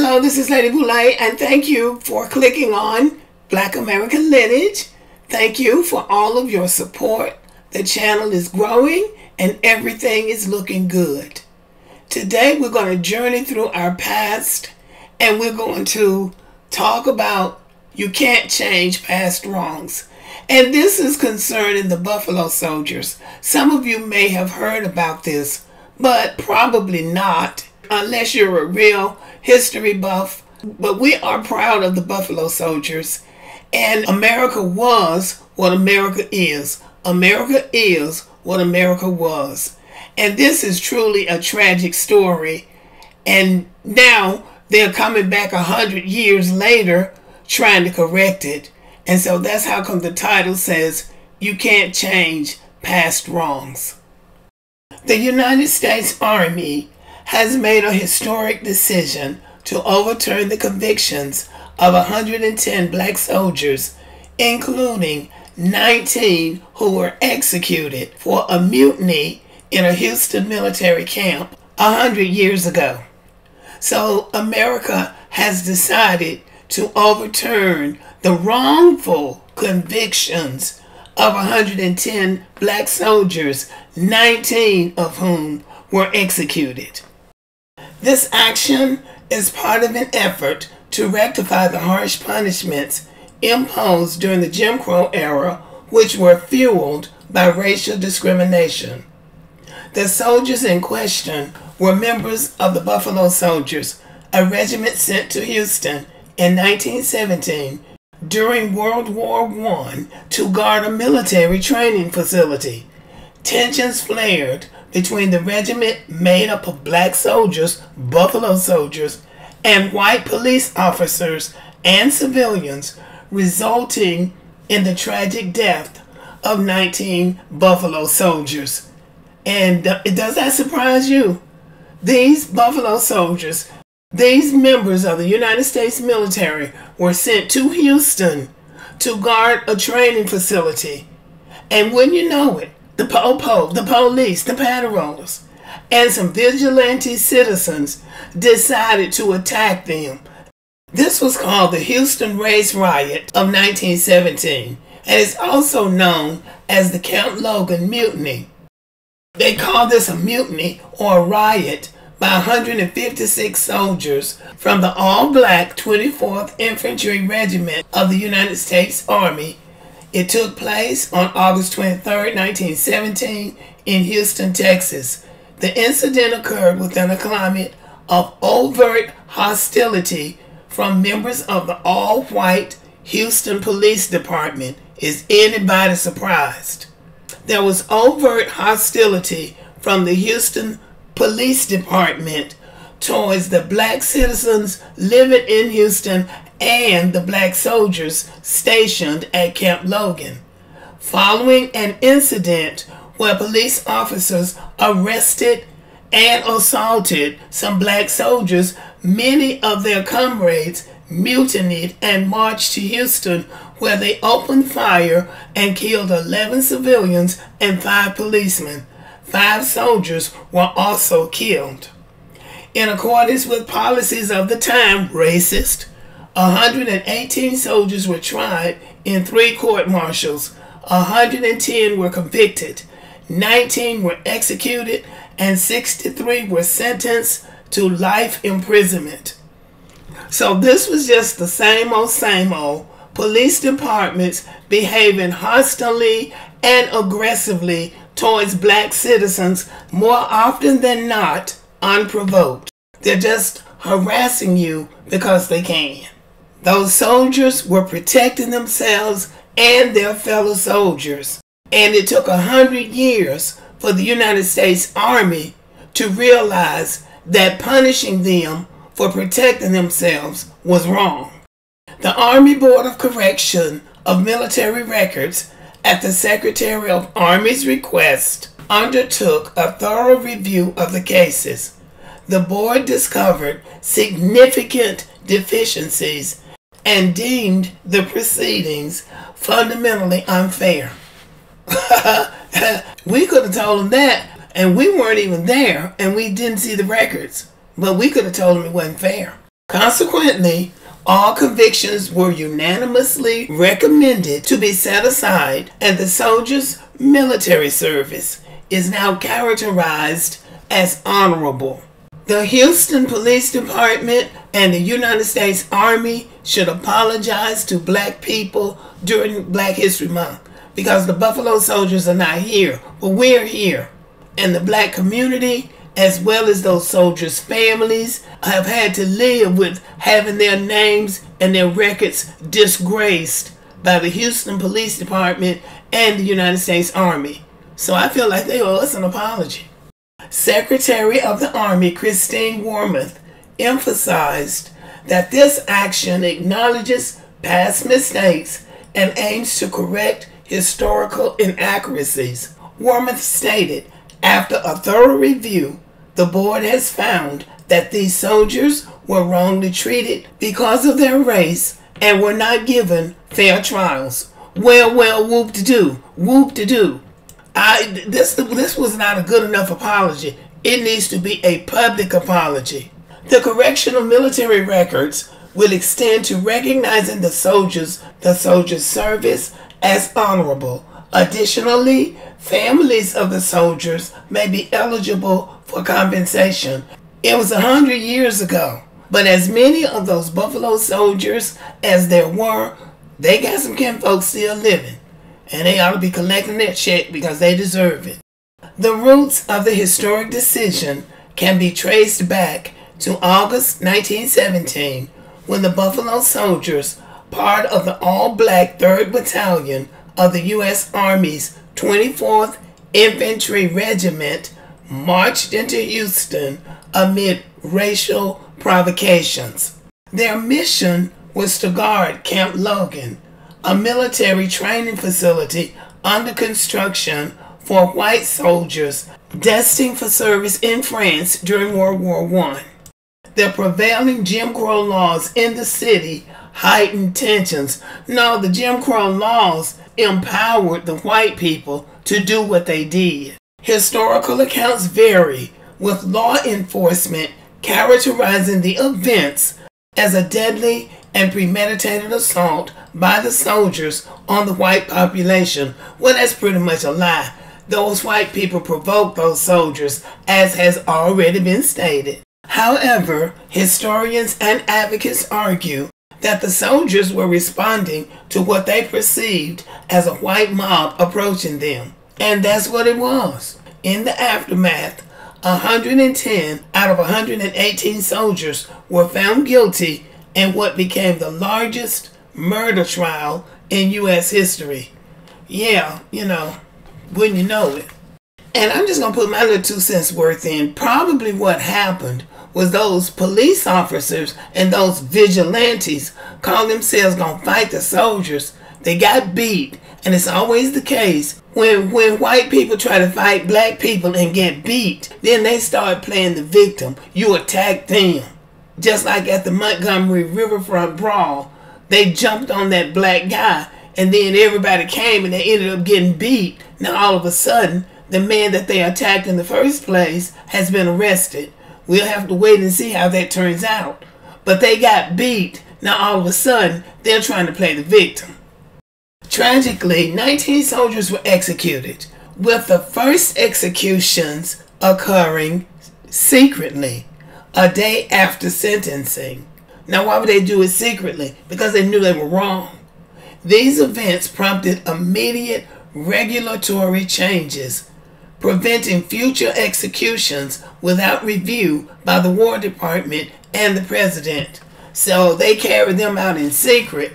Hello, this is Lady Boulay, and thank you for clicking on Black American Lineage. Thank you for all of your support. The channel is growing and everything is looking good. Today we're going to journey through our past and we're going to talk about you can't change past wrongs. And this is concerning the Buffalo Soldiers. Some of you may have heard about this, but probably not unless you're a real history buff. But we are proud of the Buffalo Soldiers. And America was what America is. America is what America was. And this is truly a tragic story. And now they're coming back 100 years later trying to correct it. And so that's how come the title says, you can't change past wrongs. The United States Army has made a historic decision to overturn the convictions of 110 black soldiers, including 19 who were executed for a mutiny in a Houston military camp 100 years ago. So America has decided to overturn the wrongful convictions of 110 black soldiers, 19 of whom were executed. This action is part of an effort to rectify the harsh punishments imposed during the Jim Crow era, which were fueled by racial discrimination. The soldiers in question were members of the Buffalo Soldiers, a regiment sent to Houston in 1917 during World War I to guard a military training facility. Tensions flared between the regiment made up of black soldiers, Buffalo Soldiers, and white police officers and civilians, resulting in the tragic death of 19 Buffalo Soldiers. And does that surprise you? These Buffalo Soldiers, these members of the United States military, were sent to Houston to guard a training facility. And when you know it, the po-po, the police, the patrollers, and some vigilante citizens decided to attack them. This was called the Houston Race Riot of 1917, and is also known as the Camp Logan Mutiny. They call this a mutiny or a riot by 156 soldiers from the all-black 24th Infantry Regiment of the United States Army. It took place on August 23, 1917 in Houston, Texas. The incident occurred within a climate of overt hostility from members of the all-white Houston Police Department. Is anybody surprised? There was overt hostility from the Houston Police Department towards the black citizens living in Houston and the black soldiers stationed at Camp Logan, following an incident where police officers arrested and assaulted some black soldiers. Many of their comrades mutinied and marched to Houston, where they opened fire and killed 11 civilians and 5 policemen. 5 soldiers were also killed. In accordance with policies of the time, racist, 118 soldiers were tried in 3 court-martials. 110 were convicted. 19 were executed, and 63 were sentenced to life imprisonment. So this was just the same old police departments behaving hostilely and aggressively towards black citizens, more often than not unprovoked. They're just harassing you because they can. Those soldiers were protecting themselves and their fellow soldiers. And it took 100 years for the United States Army to realize that punishing them for protecting themselves was wrong. The Army Board of Correction of Military Records, at the Secretary of Army's request, undertook a thorough review of the cases. The board discovered significant deficiencies and deemed the proceedings fundamentally unfair. We could have told them that, and we weren't even there, and we didn't see the records. But we could have told them it wasn't fair. Consequently, all convictions were unanimously recommended to be set aside, and the soldiers' military service is now characterized as honorable. The Houston Police Department and the United States Army should apologize to black people during Black History Month, because the Buffalo Soldiers are not here, but we're here. And the black community, as well as those soldiers' families, have had to live with having their names and their records disgraced by the Houston Police Department and the United States Army. So I feel like they owe us an apology. Secretary of the Army Christine Wormuth emphasized that this action acknowledges past mistakes and aims to correct historical inaccuracies. Wormuth stated, after a thorough review, the board has found that these soldiers were wrongly treated because of their race and were not given fair trials. Well, whoop-de-doo, whoop-de-doo. This was not a good enough apology. It needs to be a public apology. The correction of military records will extend to recognizing the soldiers' service as honorable. Additionally, families of the soldiers may be eligible for compensation. It was 100 years ago, but as many of those Buffalo Soldiers as there were, they got some kinfolk still living, and they ought to be collecting their check because they deserve it. The roots of the historic decision can be traced back to August 1917, when the Buffalo Soldiers, part of the all-black 3rd Battalion of the U.S. Army's 24th Infantry Regiment, marched into Houston amid racial provocations. Their mission was to guard Camp Logan, a military training facility under construction for white soldiers destined for service in France during World War I. The prevailing Jim Crow laws in the city heightened tensions. No, the Jim Crow laws empowered the white people to do what they did. Historical accounts vary, with law enforcement characterizing the events as a deadly and premeditated assault by the soldiers on the white population. Well, that's pretty much a lie. Those white people provoked those soldiers, as has already been stated. However, historians and advocates argue that the soldiers were responding to what they perceived as a white mob approaching them. And that's what it was. In the aftermath, 110 out of 118 soldiers were found guilty in what became the largest murder trial in U.S. history. Yeah, wouldn't you know it? And I'm just going to put my little 2 cents worth in. Probably what happened was those police officers and those vigilantes called themselves going to fight the soldiers. They got beat. And it's always the case when white people try to fight black people and get beat, then they start playing the victim. You attack them. Just like at the Montgomery Riverfront Brawl, they jumped on that black guy, and then everybody came and they ended up getting beat. Now all of a sudden, the man that they attacked in the first place has been arrested. We'll have to wait and see how that turns out. But they got beat. Now all of a sudden, they're trying to play the victim. Tragically, 19 soldiers were executed, with the first executions occurring secretly a day after sentencing. Now, why would they do it secretly? Because they knew they were wrong. These events prompted immediate regulatory changes, preventing future executions without review by the War Department and the President. So they carried them out in secret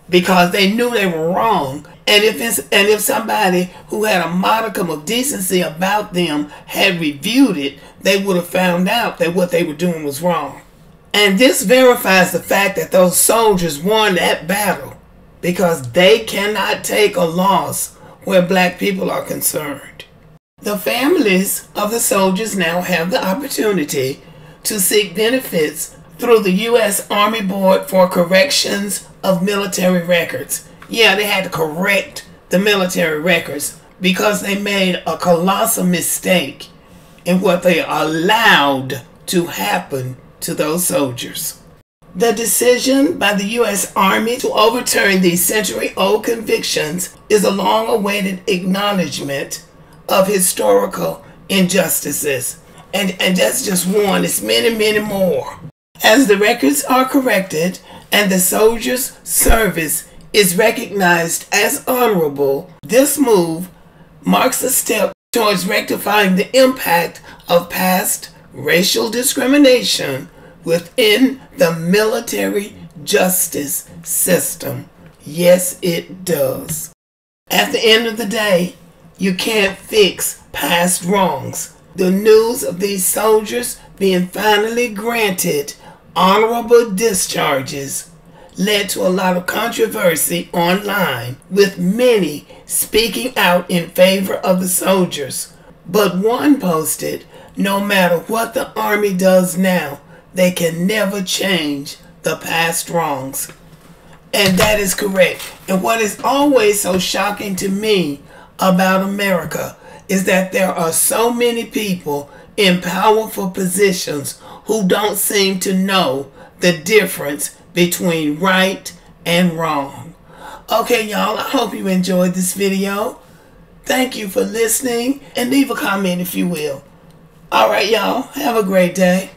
because they knew they were wrong. And if somebody who had a modicum of decency about them had reviewed it, they would have found out that what they were doing was wrong. And this verifies the fact that those soldiers won that battle, because they cannot take a loss where black people are concerned. The families of the soldiers now have the opportunity to seek benefits through the U.S. Army Board for Corrections of Military Records. Yeah, they had to correct the military records because they made a colossal mistake in what they allowed to happen to those soldiers. The decision by the U.S. Army to overturn these century-old convictions is a long-awaited acknowledgement of historical injustices. And that's just one. It's many, many more. As the records are corrected and the soldiers' service is recognized as honorable, this move marks a step towards rectifying the impact of past racial discrimination within the military justice system. Yes, it does. At the end of the day, you can't fix past wrongs. The news of these soldiers being finally granted honorable discharges led to a lot of controversy online, with many speaking out in favor of the soldiers. But one posted, "No matter what the Army does now, they can never change the past wrongs." And that is correct. And what is always so shocking to me about America is that there are so many people in powerful positions who don't seem to know the difference between right and wrong. Okay, y'all, I hope you enjoyed this video. Thank you for listening, and leave a comment if you will. All right, y'all, have a great day.